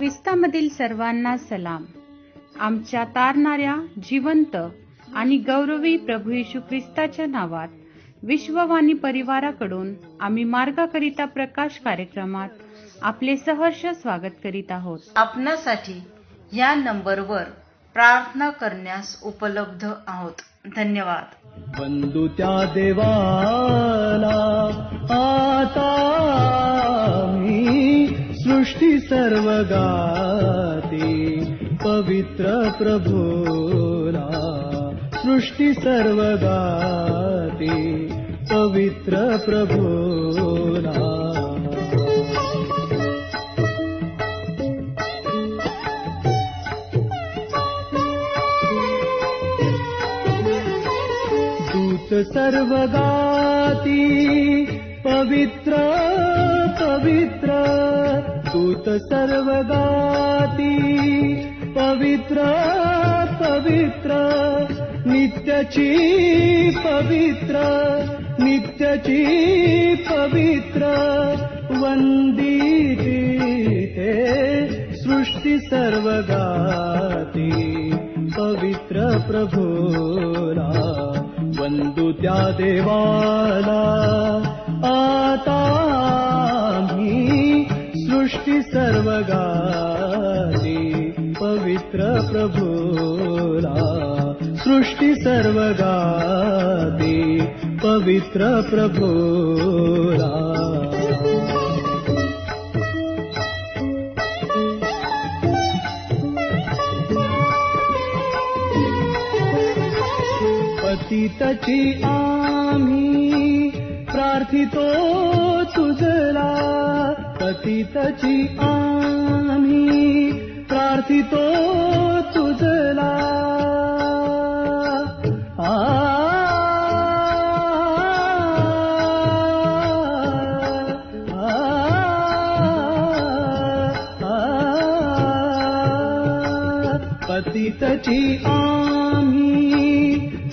ख्रिस्तामधील सर्वांना सलाम. आमच्या तारणाऱ्या जिवंत आणि गौरवी प्रभू येशू ख्रिस्ताच्या नावात विश्ववाणी परिवाराकडून आम्ही मार्गाकरिता प्रकाश कार्यक्रमात आपले सहर्ष स्वागत करीत आहोत. आपणासाठी या नंबरवर प्रार्थना करण्यास उपलब्ध आहोत. धन्यवाद. वंदू त्या देवाला आता मी सृष्टी सर्व गाते, पवित्र प्रभूला सृष्टी सर्व गाते, पवित्र प्रभूला. दूत सर्व गाती, पवित्र पवित्र, दूत सर्व गाती, पवित्र पवित्र, नित्यची पवित्र, नित्यची पवित्र, वंदिती ते सृष्टी सर्व गाती, पवित्र प्रभूला. वंदू त्या देवाला आता मी सृष्टी सर्व गाते, पवित्र प्रभूला सृष्टी सर्व गाते, पवित्र प्रभूला. पतितची आम्ही प्रार्थितो तुझला, पतितची आम्ही प्रार्थितो तुझला. पतितची आम्ही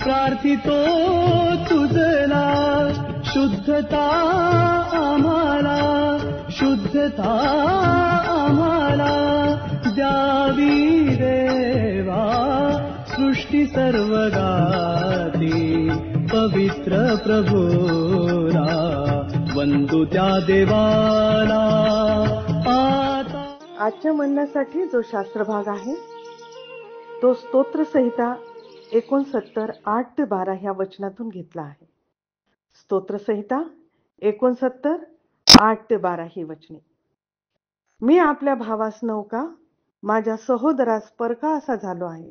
प्रार्थितो तुझला, शुद्धता आम्हाला, शुद्धता आम्हाला द्यावी देवा, सृष्टी सर्व गाती, पवित्र प्रभूला. वंदू त्या देवाला आता. आजच्या म्हणण्यासाठी जो शास्त्र भाग आहे तो स्तोत्र संहिता 69 8-12 ह्या वचनातून घेतला आहे. स्तोत्र संहिता 69 8-12 ही वचने. मी आपल्या भावास नौका, माझ्या सहोदरास परका असा झालो आहे,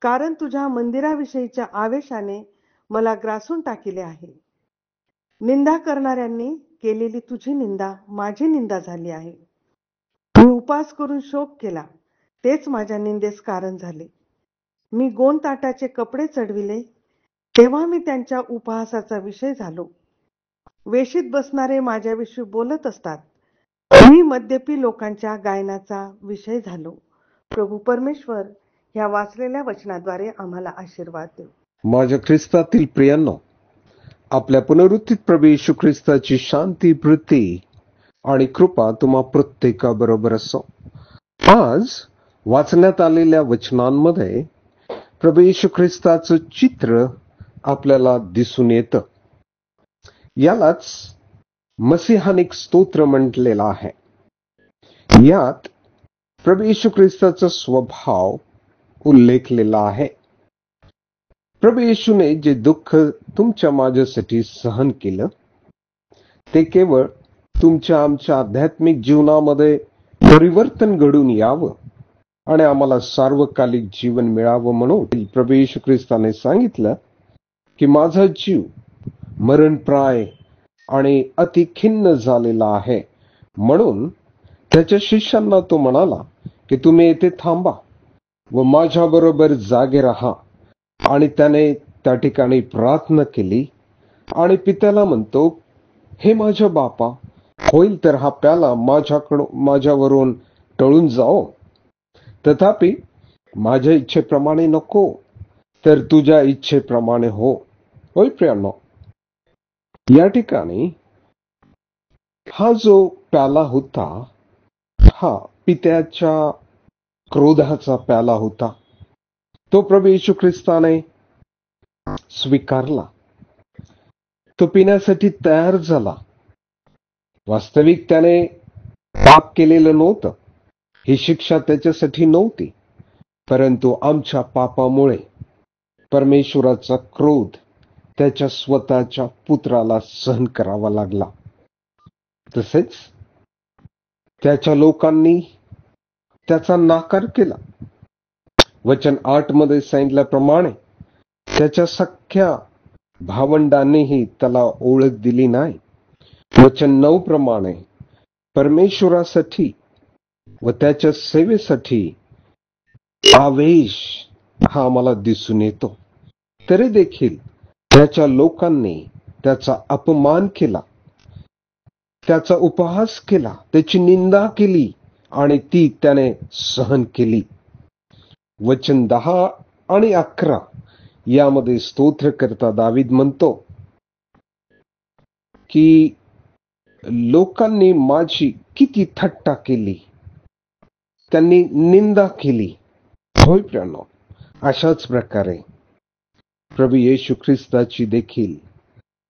कारण तुझ्या मंदिराविषयीच्या आवेशाने मला ग्रासून टाकिले आहे. निंदा करणाऱ्यांनी केलेली तुझी निंदा माझी निंदा झाली आहे. मी उपास करून शोक केला, तेच माझ्या निंदेस कारण झाले. मी गोण ताटाचे कपडे चढविले, तेव्हा मी त्यांच्या उपहासाचा विषय झालो. वेशीत बसणारे माझ्याविषयी बोलत असतात, मी मद्यपी लोकांच्या गायनाचा विषय झालो. प्रभू परमेश्वर ह्या वाचलेल्या वचनाद्वारे आम्हाला आशीर्वाद देव. माझ्या ख्रिस्तातील प्रियांनो, आपल्या पुनरुत्थित प्रभू येशू ख्रिस्ताची शांती, प्रीती आणि कृपा तुम्हा प्रत्येकाबरोबर असो. आज वाचण्यात आलेल्या वचनांमध्ये प्रभू येशू ख्रिस्ताचं चित्र आपल्याला दिसून येतं. यालाच मसीहानिक स्तोत्र म्हटलेला आहे. यात प्रभू येशू ख्रिस्ताचा स्वभाव उल्लेखलेला आहे. प्रभू येशूने जे दुःख तुमच्या माझ्यासाठी सहन केलं, ते केवळ तुमच्या आमच्या आध्यात्मिक जीवनामध्ये परिवर्तन घडून यावं आणि आम्हाला सार्वकालिक जीवन मिळावं म्हणून प्रभू येशू ख्रिस्ताने सांगितलं की माझा जीव मरणप्राय आणि अति खिन्न झालेला आहे. म्हणून त्याच्या शिष्यांना तो म्हणाला की तुम्ही येथे थांबा व माझ्याबरोबर जागे राहा. आणि त्याने त्या ठिकाणी प्रार्थना केली आणि पित्याला म्हणतो, हे माझ्या बापा, होईल तर हा प्याला माझ्यावरून टळून जाओ, तथापि माझ्या इच्छेप्रमाणे नको तर तुझ्या इच्छेप्रमाणे हो. होय प्रियांनो, या ठिकाणी हा जो प्याला होता हा पित्याच्या क्रोधाचा प्याला होता, तो प्रभू येशू ख्रिस्ताने स्वीकारला. तो पिण्यासाठी तयार झाला. वास्तविक त्याने पाप केलेलं नव्हतं, ही शिक्षा त्याच्यासाठी नव्हती, परंतु आमच्या पापामुळे परमेश्वराचा क्रोध त्याच्या स्वतःच्या पुत्राला सहन करावा लागला. तसेच त्याच्या लोकांनी त्याचा नाकार केला. वचन 8 मध्ये सांगितल्याप्रमाणे त्याच्या सख्या भावंडांनीही त्याला ओळख दिली नाही. वचन 9 प्रमाणे परमेश्वरासाठी व त्याच्या सेवेसाठी आवेश हा आम्हाला दिसून येतो. तरी देखील त्याच्या लोकांनी त्याचा अपमान केला, त्याचा उपहास केला, त्याची निंदा केली आणि ती त्याने सहन केली. वचन 10 आणि 11 यामध्ये स्तोत्रकर्ता दावीद म्हणतो की लोकांनी माझी किती थट्टा केली, त्यांनी निंदा केली. होय प्रियांनो, अशाच प्रकारे प्रभू येशू ख्रिस्ताची देखील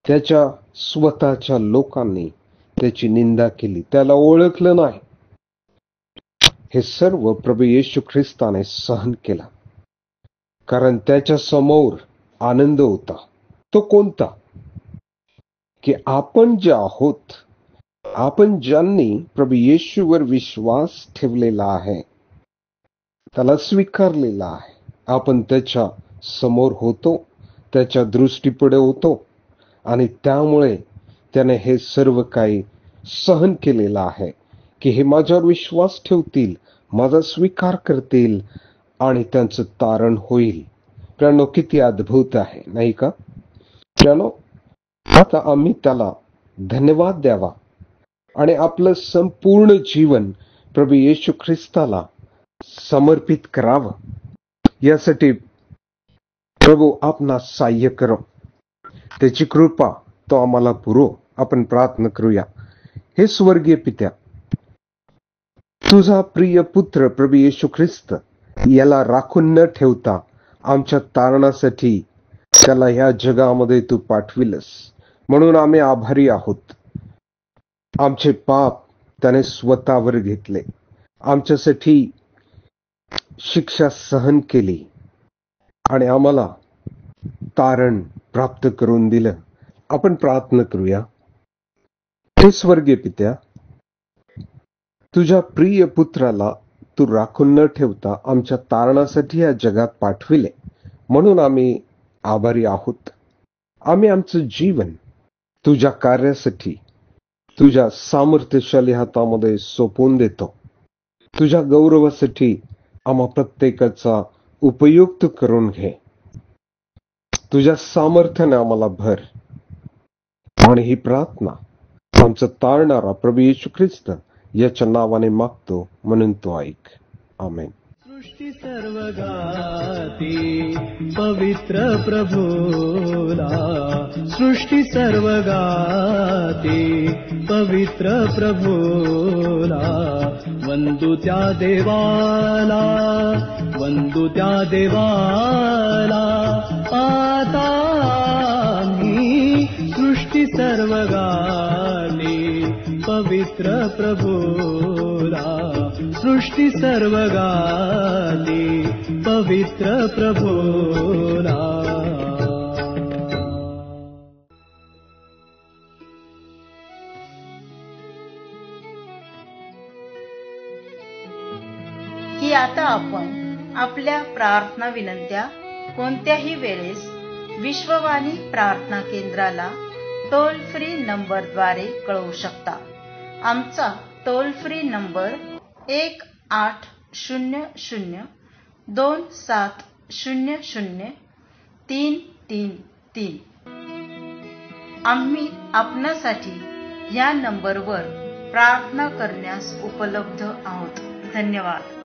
त्याच्या स्वतःच्या लोकांनी त्याची निंदा केली, त्याला ओळखलं नाही. हे सर्व प्रभू येशू ख्रिस्ताने सहन केला, कारण त्याच्या समोर आनंद होता. तो कोणता? की आपण जे आहोत, आपण ज्यांनी प्रभू येशूवर विश्वास ठेवलेला आहे, त्याला स्वीकारलेला आहे, आपण त्याच्या समोर होतो, त्याच्या दृष्टीपुढे होतो आणि त्यामुळे त्याने हे सर्व काही सहन केलेलं आहे की हे माझ्यावर विश्वास ठेवतील, माझा स्वीकार करतील आणि त्यांचं तारण होईल. प्रियांनो, किती अद्भुत आहे नाही का? प्रियांनो, आता आम्ही त्याला धन्यवाद द्यावा आणि आपलं संपूर्ण जीवन प्रभू येशू ख्रिस्ताला समर्पित करावं. यासाठी प्रभू आपणास सहाय्य करो, त्याची कृपा तो आम्हाला पुरो. आपण प्रार्थना करूया. हे स्वर्गीय पित्या, तुझा प्रिय पुत्र प्रभू येशू ख्रिस्त याला राखून न ठेवता आमच्या तारणासाठी त्याला ह्या जगामध्ये तू पाठविलस, म्हणून आम्ही आभारी आहोत. आमचे पाप त्याने स्वतःवर घेतले, आमच्यासाठी शिक्षा सहन केली आणि आम्हाला तारण प्राप्त करून दिलं. आपण प्रार्थना करूया. हे स्वर्गीय पित्या, तुझ्या प्रिय पुत्राला तू राखून न ठेवता आमच्या तारणासाठी या जगात पाठविले, म्हणून आम्ही आभारी आहोत. आम्ही आमचं जीवन तुझ्या कार्यासाठी तुझ्या सामर्थ्यशाली हातामध्ये सोपवून देतो. तुझ्या गौरवासाठी आम्हा प्रत्येकाचा उपयुक्त करून घे. तुझ्या सामर्थ्याने आम्हाला भर. आणि ही प्रार्थना आमचं तारणारा प्रभू येशू ख्रिस्त याच्या नावाने मागतो, म्हणून तो ऐक. आमेन. सृष्टी सर्व गाती पवित्र प्रभूला, सृष्टी सर्व गाती पवित्र प्रभूला. वंदू त्या देवाला, वंदू त्या देवाला. आता आम्ही सृष्टी सर्व गाती पवित्र प्रभूला, सृष्टी सर्व गाती पवित्र प्रभूला. की आता आपण आपल्या प्रार्थना विनंत्या कोणत्याही वेळेस विश्ववाणी प्रार्थना केंद्राला टोल फ्री नंबरद्वारे कळवू शकता. आमचा टोल फ्री नंबर 1-800-2700-333. आम्ही आपणासाठी या नंबरवर प्रार्थना करण्यास उपलब्ध आहोत. धन्यवाद.